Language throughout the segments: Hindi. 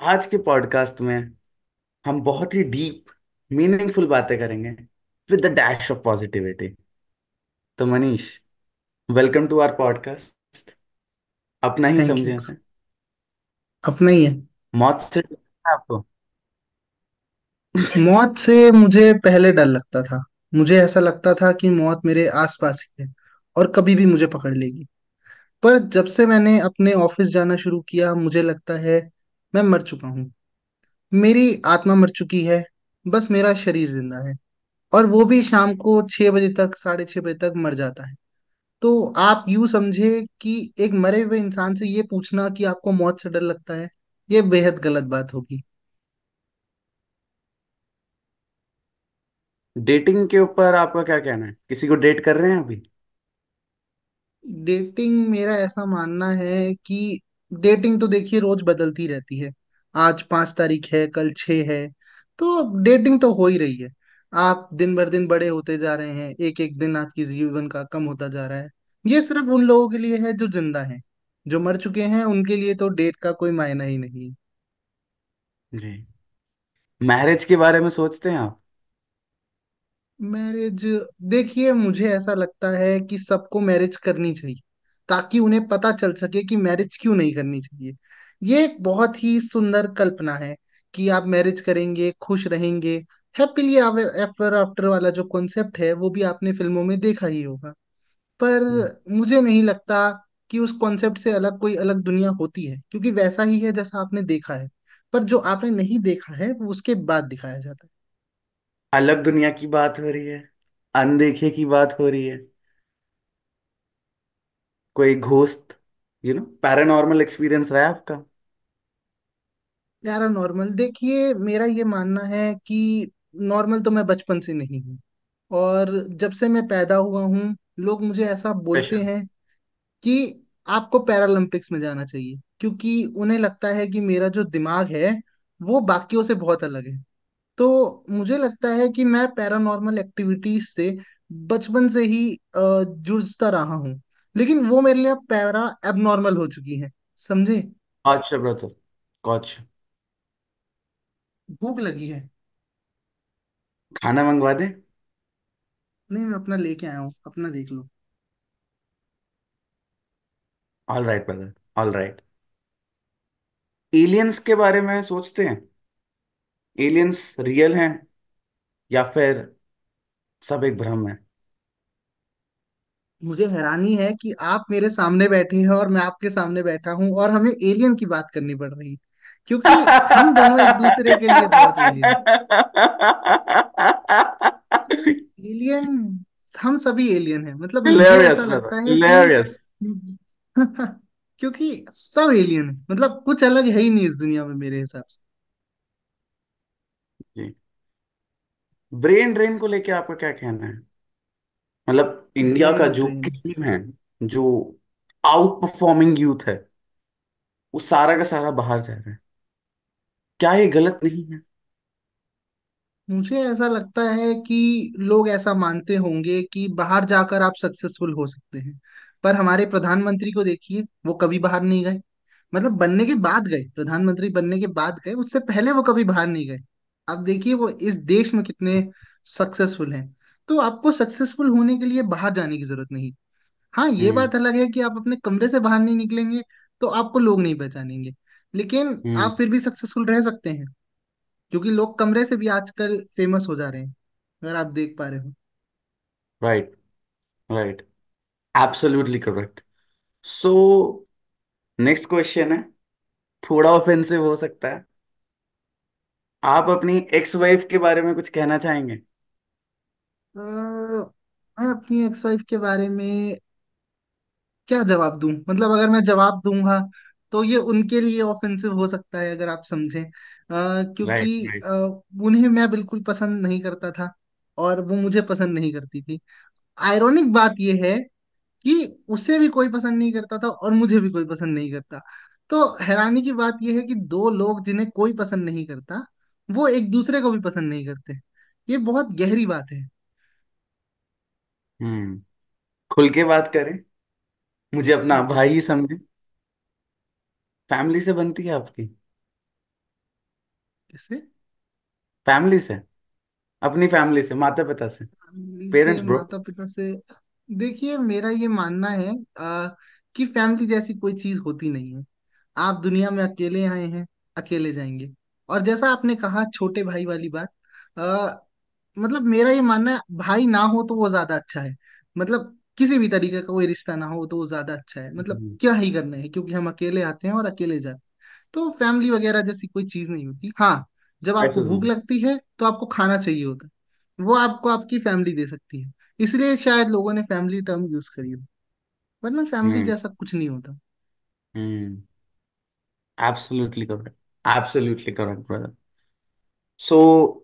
आज के पॉडकास्ट में हम बहुत ही डीप मीनिंगफुल बातें करेंगे with the dash of positivity. तो Manish, welcome to our podcast. अपना ही थैंक यू। समझे इसे। अपना ही है। मौत से डर है आपको? मौत से मुझे पहले डर लगता था। मुझे ऐसा लगता था कि मौत मेरे आसपास ही है और कभी भी मुझे पकड़ लेगी। पर जब से मैंने अपने ऑफिस जाना शुरू किया मुझे लगता है मैं मर चुका हूँ। मेरी आत्मा मर चुकी है। बस मेरा शरीर जिंदा है। और वो भी शाम को 6 बजे तक, 6:30 बजे तक मर जाता है। तो आप यूं समझे कि एक मरे हुए इंसान से ये पूछना कि आपको मौत से डर लगता है, ये बेहद गलत बात होगी। डेटिंग के ऊपर आपका क्या कहना है? किसी को डेट कर रहे हैं अभी? डेटिंग, मेरा ऐसा मानना है कि डेटिंग तो देखिए रोज बदलती रहती है। आज 5 तारीख है, कल 6 है। तो डेटिंग तो हो ही रही है। आप दिन भर दिन बड़े होते जा रहे हैं, एक एक दिन आपकी जीवन का कम होता जा रहा है। ये सिर्फ उन लोगों के लिए है जो जिंदा हैं। जो मर चुके हैं उनके लिए तो डेट का कोई मायना ही नहीं है। जी। मैरिज के बारे में सोचते हैं आप? मैरिज, देखिए मुझे ऐसा लगता है कि सबको मैरिज करनी चाहिए ताकि उन्हें पता चल सके कि मैरिज क्यों नहीं करनी चाहिए। ये एक बहुत ही सुंदर कल्पना है कि आप मैरिज करेंगे, खुश रहेंगे, हैप्पीली एवर आफ्टर वाला जो कॉन्सेप्ट है वो भी आपने फिल्मों में देखा ही होगा। पर मुझे नहीं लगता कि उस कॉन्सेप्ट से अलग कोई अलग दुनिया होती है, क्योंकि वैसा ही है जैसा आपने देखा है। पर जो आपने नहीं देखा है वो उसके बाद दिखाया जाता है। अलग दुनिया की बात हो रही है, अनदेखे की बात हो रही है, कोई घोस्ट, पैरानॉर्मल एक्सपीरियंस रहा है आपका? यार नॉर्मल, देखिए मेरा ये मानना है कि नॉर्मल तो मैं बचपन से नहीं हूँ। और जब से मैं पैदा हुआ हूँ लोग मुझे ऐसा बोलते स्पेशल। हैं कि आपको पैरालंपिक्स में जाना चाहिए, क्योंकि उन्हें लगता है कि मेरा जो दिमाग है वो बाकियों से बहुत अलग है। तो मुझे लगता है कि मैं पैरानॉर्मल एक्टिविटीज से बचपन से ही जूझता रहा हूँ। लेकिन वो मेरे लिए अब पैरा एबनॉर्मल हो चुकी है। समझे? अच्छा ब्रदर, कॉच। भूख लगी है। खाना मंगवा दे। नहीं, मैं अपना लेके आया हूँ, अपना देख लो। All right brother, all right. Aliens के बारे में सोचते हैं? एलियंस रियल हैं या फिर सब एक भ्रम है? मुझे हैरानी है कि आप मेरे सामने बैठे हैं और मैं आपके सामने बैठा हूँ और हमें एलियन की बात करनी पड़ रही है, क्योंकि हम दोनों एक दूसरे के लिए बहुत एलियन। एलियन, हम सभी एलियन हैं, मतलब मुझे हिलेरियस ऐसा ब्रदर, लगता है कि हिलेरियस। क्योंकि सब एलियन है, मतलब कुछ अलग है ही नहीं इस दुनिया में मेरे हिसाब से। जी। ब्रेन ड्रेन को लेके आपका क्या कहना है? मतलब इंडिया का ब्रेन जो ड्रेन, टीम है, जो आउट परफॉर्मिंग यूथ है, वो सारा का सारा बाहर जा रहा है। क्या ये गलत नहीं है? मुझे ऐसा लगता है कि लोग ऐसा मानते होंगे कि बाहर जाकर आप सक्सेसफुल हो सकते हैं। पर हमारे प्रधानमंत्री को देखिए, वो कभी बाहर नहीं गए। मतलब बनने के बाद गए, प्रधानमंत्री बनने के बाद गए, उससे पहले वो कभी बाहर नहीं गए। अब देखिए वो इस देश में कितने सक्सेसफुल हैं। तो आपको सक्सेसफुल होने के लिए बाहर जाने की जरूरत नहीं। हाँ, ये हम्म। बात अलग है कि आप अपने कमरे से बाहर नहीं निकलेंगे तो आपको लोग नहीं पहचानेंगे। लेकिन हम्म। आप फिर भी सक्सेसफुल रह सकते हैं, क्योंकि लोग कमरे से भी आजकल फेमस हो जा रहे हैं, अगर आप देख पा रहे हो। Right, right, absolutely correct. So next question है, थोड़ा ऑफेंसिव हो सकता है। आप अपनी एक्स वाइफ के बारे में कुछ कहना चाहेंगे? मैं अपनी एक्स वाइफ के बारे में क्या जवाब दूं? मतलब अगर मैं जवाब दूंगा तो ये उनके लिए ऑफेंसिव हो सकता है, अगर आप समझें। क्योंकि राइट, राइट। अ, उन्हें मैं बिल्कुल पसंद नहीं करता था और वो मुझे पसंद नहीं करती थी। आयरॉनिक बात यह है कि उसे भी कोई पसंद नहीं करता था और मुझे भी कोई पसंद नहीं करता। तो हैरानी की बात यह है कि दो लोग जिन्हें कोई पसंद नहीं करता वो एक दूसरे को भी पसंद नहीं करते। ये बहुत गहरी बात है। हम्म। खुल के बात करें, मुझे अपना भाई ही समझे। फैमिली से बनती है आपकी? कैसे? फैमिली से, अपनी फैमिली से, माता पिता से। फैमिली से, पेरेंट्स ब्रो। माता पिता से। देखिए, मेरा ये मानना है कि फैमिली जैसी कोई चीज होती नहीं है। आप दुनिया में अकेले आए हैं, अकेले जाएंगे। और जैसा आपने कहा छोटे भाई वाली बात, आ, मतलब मेरा ये मानना है, भाई ना हो तो वो ज्यादा अच्छा है। मतलब किसी भी तरीके का कोई रिश्ता ना हो तो वो ज्यादा अच्छा है। मतलब क्या ही करना है, क्योंकि हम अकेले आते हैं और अकेले जाते हैं। तो फैमिली वगैरह जैसी कोई चीज नहीं होती। हाँ, जब आपको भूख एक्चुअली। लगती है तो आपको खाना चाहिए होता है, वो आपको आपकी फैमिली दे सकती है। इसलिए शायद लोगों ने फैमिली टर्म यूज करी हो, वरना फैमिली हम्म। जैसा कुछ नहीं होता। Hmm. Absolutely correct. Absolutely correct brother. So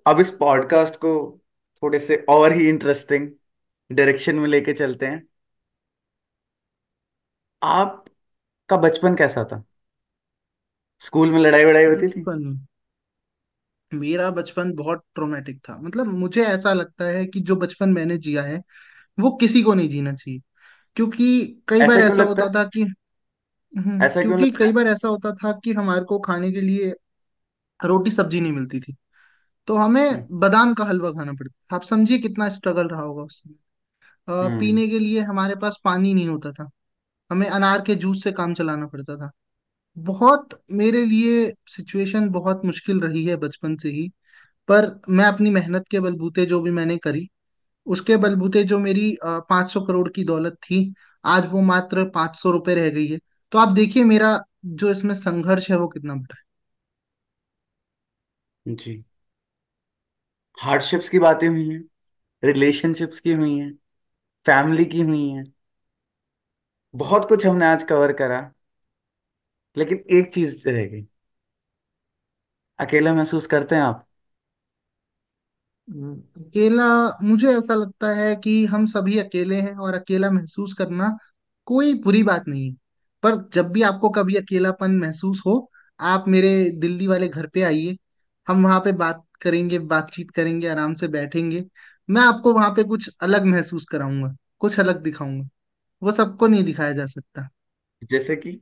अब इस पॉडकास्ट को थोड़े से और ही इंटरेस्टिंग डायरेक्शन में लेके चलते हैं। आपका बचपन कैसा था? स्कूल में लड़ाई वड़ाई होती थी? बचपन, मेरा बचपन बहुत ट्रोमेटिक था। मतलब मुझे ऐसा लगता है कि जो बचपन मैंने जिया है वो किसी को नहीं जीना चाहिए। क्योंकि कई बार ऐसा क्यों ऐसा लगता होता है? था कि ऐसा क्यों क्योंकि लगता कई है? बार ऐसा होता था कि हमारे को खाने के लिए रोटी सब्जी नहीं मिलती थी, तो हमें हम्म। बादाम का हलवा खाना पड़ता था। आप समझिए कितना स्ट्रगल रहा होगा उस समय। हम्म। पीने के लिए हमारे पास पानी नहीं होता था, हमें अनार के जूस से काम चलाना पड़ता था। बहुत मेरे लिए सिचुएशन बहुत मुश्किल रही है बचपन से ही। पर मैं अपनी मेहनत के बलबूते जो भी मैंने करी, उसके बलबूते जो मेरी 500 करोड़ की दौलत थी, आज वो मात्र 500 रुपये रह गई है। तो आप देखिए मेरा जो इसमें संघर्ष है वो कितना बड़ा जी। हार्डशिप्स की बातें हुई हैं, रिलेशनशिप्स की हुई हैं, फैमिली की हुई हैं। बहुत कुछ हमने आज कवर करा, लेकिन एक चीज रह गई। अकेला महसूस करते हैं आप? है। अकेला, मुझे ऐसा लगता है कि हम सभी अकेले हैं और अकेला महसूस करना कोई बुरी बात नहीं है। पर जब भी आपको कभी अकेलापन महसूस हो, आप मेरे दिल्ली वाले घर पे आइए। हम वहाँ पे बात करेंगे, बातचीत करेंगे, आराम से बैठेंगे। मैं आपको वहाँ पे कुछ अलग महसूस कराऊंगा, कुछ अलग दिखाऊंगा। वो सबको नहीं दिखाया जा सकता। जैसे कि?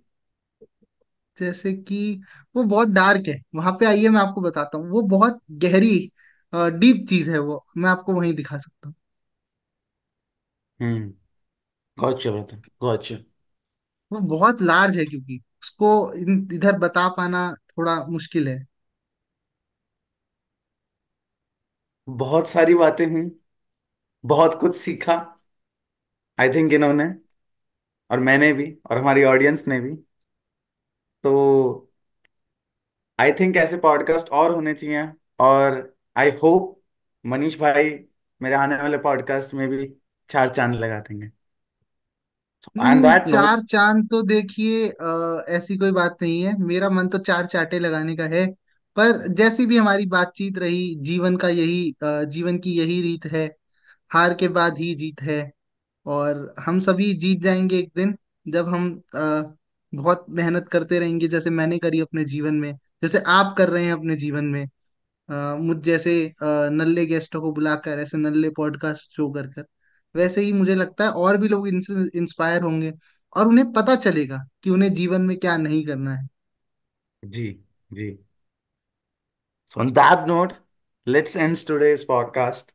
जैसे कि वो बहुत डार्क है, वहां पे आइए मैं आपको बताता हूँ। वो बहुत गहरी, डीप चीज है, वो मैं आपको वहीं दिखा सकता हूँ। Hmm. Got you brother, got you. वो बहुत लार्ज है, क्योंकि उसको इधर बता पाना थोड़ा मुश्किल है। बहुत सारी बातें हुई, बहुत कुछ सीखा, आई थिंक इन्होंने, और मैंने भी, और हमारी ऑडियंस ने भी। तो आई थिंक ऐसे पॉडकास्ट और होने चाहिए। और आई होप मनीष भाई मेरे आने वाले पॉडकास्ट में भी चार चांद लगा देंगे। नहीं ऑन नहीं, दैट नोट। चार चांद तो देखिए, ऐसी कोई बात नहीं है। मेरा मन तो चार चांटे लगाने का है। पर जैसी भी हमारी बातचीत रही, जीवन का यही जीवन की यही रीत है। हार के बाद ही जीत है। और हम सभी जीत जाएंगे एक दिन, जब हम बहुत मेहनत करते रहेंगे, जैसे मैंने करी अपने जीवन में, जैसे आप कर रहे हैं अपने जीवन में। मुझ जैसे नल्ले गेस्टों को बुलाकर, ऐसे नल्ले पॉडकास्ट शो कर कर। वैसे ही मुझे लगता है और भी लोग इनसे इंस्पायर होंगे, और उन्हें पता चलेगा कि उन्हें जीवन में क्या नहीं करना है। जी। जी। So on that note, let's end today's podcast.